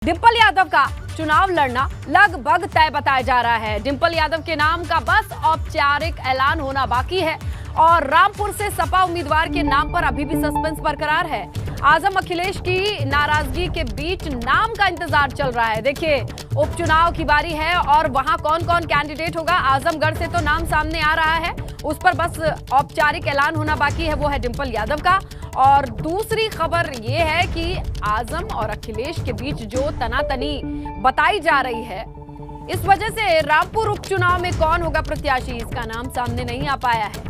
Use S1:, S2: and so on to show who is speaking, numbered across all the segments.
S1: डिंपल यादव का चुनाव लड़ना लगभग तय बताया जा रहा है। डिंपल यादव के नाम का बस औपचारिक ऐलान होना बाकी है और रामपुर से सपा उम्मीदवार के नाम पर अभी भी सस्पेंस बरकरार है। आजम अखिलेश की नाराजगी के बीच नाम का इंतजार चल रहा है। देखिए, उपचुनाव की बारी है और वहां कौन कौन कैंडिडेट होगा। आजमगढ़ से तो नाम सामने आ रहा है, उस पर बस औपचारिक ऐलान होना बाकी है, वो है डिंपल यादव का। और दूसरी खबर ये है कि आजम और अखिलेश के बीच जो तनातनी बताई जा रही है, इस वजह से रामपुर उपचुनाव में कौन होगा प्रत्याशी, इसका नाम सामने नहीं आ पाया है।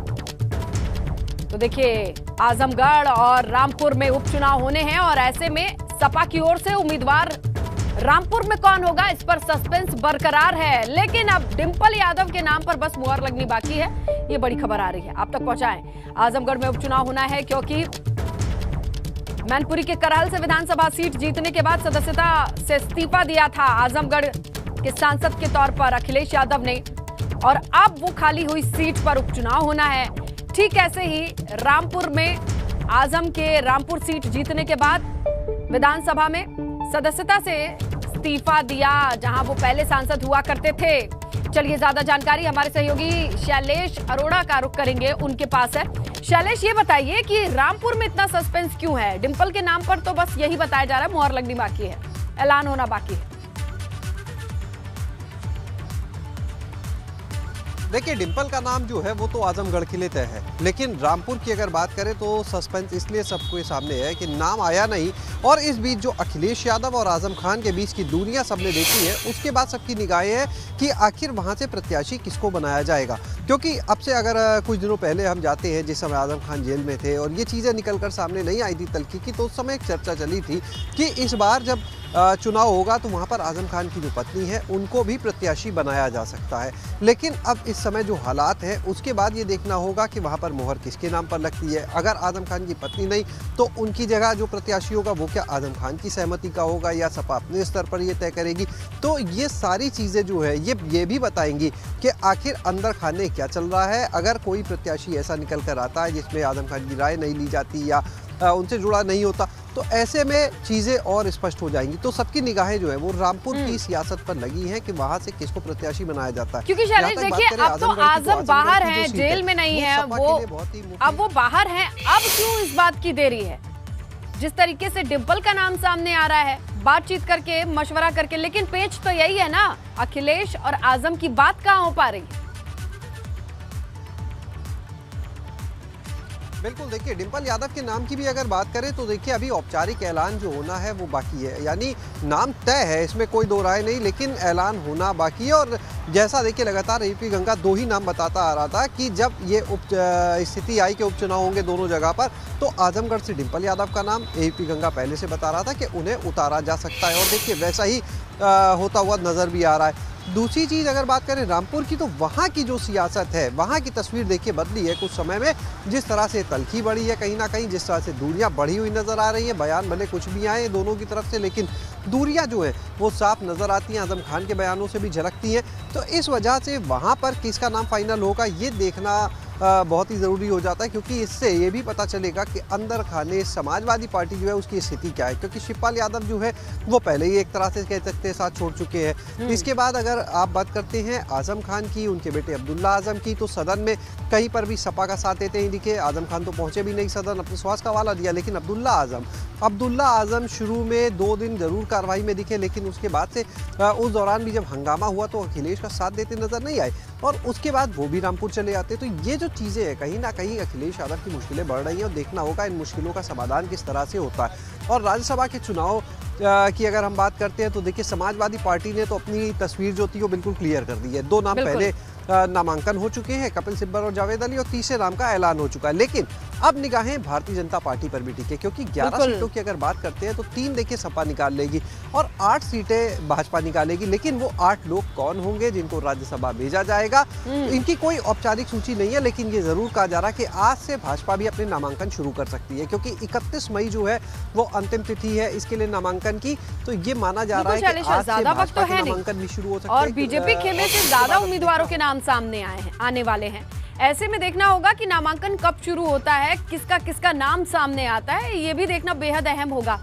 S1: तो देखिए, आजमगढ़ और रामपुर में उपचुनाव होने हैं और ऐसे में सपा की ओर से उम्मीदवार रामपुर में कौन होगा, इस पर सस्पेंस बरकरार है। लेकिन अब डिंपल यादव के नाम पर बस मुहर लगनी बाकी है, ये बड़ी खबर आ रही है, आप तक पहुंचाएं। आजमगढ़ में उपचुनाव होना है क्योंकि मैनपुरी के करहल से विधानसभा सीट जीतने के बाद सदस्यता से इस्तीफा दिया था आजमगढ़ के सांसद के तौर पर अखिलेश यादव ने, और अब वो खाली हुई सीट पर उपचुनाव होना है। ठीक ऐसे ही रामपुर में आजम के रामपुर सीट जीतने के बाद विधानसभा में सदस्यता से इस्तीफा दिया, जहां वो पहले सांसद हुआ करते थे। चलिए, ज्यादा जानकारी हमारे सहयोगी शैलेश अरोड़ा का रुख करेंगे, उनके पास है। शैलेश, ये बताइए कि रामपुर में इतना सस्पेंस क्यों है? डिंपल के नाम पर तो बस यही बताया जा रहा है, मुहर लगनी बाकी है, ऐलान होना बाकी है।
S2: देखिए, डिंपल का नाम जो है वो तो आजमगढ़ के लिए तय है, लेकिन रामपुर की अगर बात करें तो सस्पेंस इसलिए सबके सामने है कि नाम आया नहीं। और इस बीच जो अखिलेश यादव और आजम खान के बीच की दूरियां सबने देखी है, उसके बाद सबकी निगाहें हैं कि आखिर वहां से प्रत्याशी किसको बनाया जाएगा। क्योंकि अब से अगर कुछ दिनों पहले हम जाते हैं, जिस समय आजम खान जेल में थे और ये चीज़ें निकलकर सामने नहीं आई थी तल्खी की, तो उस समय एक चर्चा चली थी कि इस बार जब चुनाव होगा तो वहाँ पर आजम खान की जो पत्नी है उनको भी प्रत्याशी बनाया जा सकता है। लेकिन अब इस समय जो हालात है, उसके बाद ये देखना होगा कि वहाँ पर मोहर किसके नाम पर लगती है। अगर आजम खान की पत्नी नहीं, तो उनकी जगह जो प्रत्याशी होगा वो क्या आजम खान की सहमति का होगा या सपा अपने स्तर पर ये तय करेगी। तो ये सारी चीज़ें जो है ये भी बताएंगी कि आखिर अंदर खाने क्या चल रहा है। अगर कोई प्रत्याशी ऐसा निकल कर आता है जिसमें आजम खान की राय नहीं ली जाती या उनसे जुड़ा नहीं होता, तो ऐसे में चीज़ें और स्पष्ट हो जाएंगी। तो सबकी निगाहें जो है वो रामपुर की सियासत पर लगी हैं कि वहां से किसको प्रत्याशी बनाया जाता है।
S1: क्योंकि शैलेश, देखिए, अब तो आजम बाहर हैं, जेल में नहीं है वो, अब वो बाहर हैं, अब क्यों इस बात की देरी है? जिस तरीके से डिंपल का नाम सामने आ रहा है, बातचीत करके, मशवरा करके, लेकिन पेच तो यही है ना, अखिलेश और आजम की बात कहाँ हो पा रही है?
S2: बिल्कुल, देखिए, डिंपल यादव के नाम की भी अगर बात करें तो देखिए, अभी औपचारिक ऐलान जो होना है वो बाकी है, यानी नाम तय है, इसमें कोई दो राय नहीं, लेकिन ऐलान होना बाकी है। और जैसा देखिए, लगातार एपी गंगा दो ही नाम बताता आ रहा था कि जब ये स्थिति आई कि उपचुनाव होंगे दोनों जगह पर, तो आजमगढ़ से डिंपल यादव का नाम एपी गंगा पहले से बता रहा था कि उन्हें उतारा जा सकता है, और देखिए वैसा ही होता हुआ नज़र भी आ रहा है। दूसरी चीज़ अगर बात करें रामपुर की, तो वहाँ की जो सियासत है, वहाँ की तस्वीर देखिए बदली है कुछ समय में। जिस तरह से तल्खी बढ़ी है कहीं ना कहीं, जिस तरह से दूरियां बढ़ी हुई नज़र आ रही हैं, बयान भले कुछ भी आए दोनों की तरफ से, लेकिन दूरियां जो हैं वो साफ नज़र आती हैं, आजम खान के बयानों से भी झलकती हैं। तो इस वजह से वहाँ पर किसका नाम फाइनल होगा ये देखना बहुत ही ज़रूरी हो जाता है, क्योंकि इससे ये भी पता चलेगा कि अंदर खाने समाजवादी पार्टी जो है उसकी स्थिति क्या है। क्योंकि शिवपाल यादव जो है वो पहले ही एक तरह से कह सकते हैं साथ छोड़ चुके हैं। इसके बाद अगर आप बात करते हैं आजम खान की, उनके बेटे अब्दुल्ला आजम की, तो सदन में कहीं पर भी सपा का साथ देते ही दिखे। आजम खान तो पहुँचे भी नहीं सदन, अपने स्वास्थ्य का हवाला दिया, लेकिन अब्दुल्ला आजम शुरू में 2 दिन ज़रूर कार्रवाई में दिखे, लेकिन उसके बाद से उस दौरान भी जब हंगामा हुआ तो अखिलेश का साथ देते नजर नहीं आए, और उसके बाद वो भी रामपुर चले आते। तो ये जो चीज़ें हैं, कहीं ना कहीं अखिलेश यादव की मुश्किलें बढ़ रही हैं, और देखना होगा इन मुश्किलों का समाधान किस तरह से होता है। और राज्यसभा के चुनाव की अगर हम बात करते हैं तो देखिए, समाजवादी पार्टी ने तो अपनी तस्वीर जो थी वो बिल्कुल क्लियर कर दी है। 2 नाम पहले नामांकन हो चुके हैं, कपिल सिब्बल और जावेद अली, और तीसरे नाम का ऐलान हो चुका है। लेकिन अब निगाहें भारतीय जनता पार्टी पर भी टिके, क्योंकि 11 सीटों की अगर बात करते हैं तो 3 देखिए सपा निकाल लेगी और 8 सीटें भाजपा निकालेगी। लेकिन वो 8 लोग कौन होंगे जिनको राज्यसभा भेजा जाएगा, इनकी कोई औपचारिक सूची नहीं है, लेकिन ये जरूर कहा जा रहा है कि आज से भाजपा भी अपने नामांकन शुरू कर सकती है, क्योंकि 31 मई जो है वो अंतिम तिथि है इसके लिए नामांकन की। तो ये माना जा रहा है कि आज से भाजपा के नामांकन भी शुरू हो सकते हैं,
S1: और बीजेपी खेमे से ज्यादा उम्मीदवारों के नाम सामने आने वाले हैं। ऐसे में देखना होगा कि नामांकन कब शुरू होता है, किसका किसका नाम सामने आता है, ये भी देखना बेहद अहम होगा।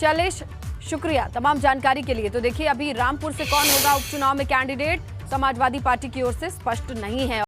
S1: शैलेश, शुक्रिया तमाम जानकारी के लिए। तो देखिए, अभी रामपुर से कौन होगा उपचुनाव में कैंडिडेट, समाजवादी पार्टी की ओर से स्पष्ट नहीं है।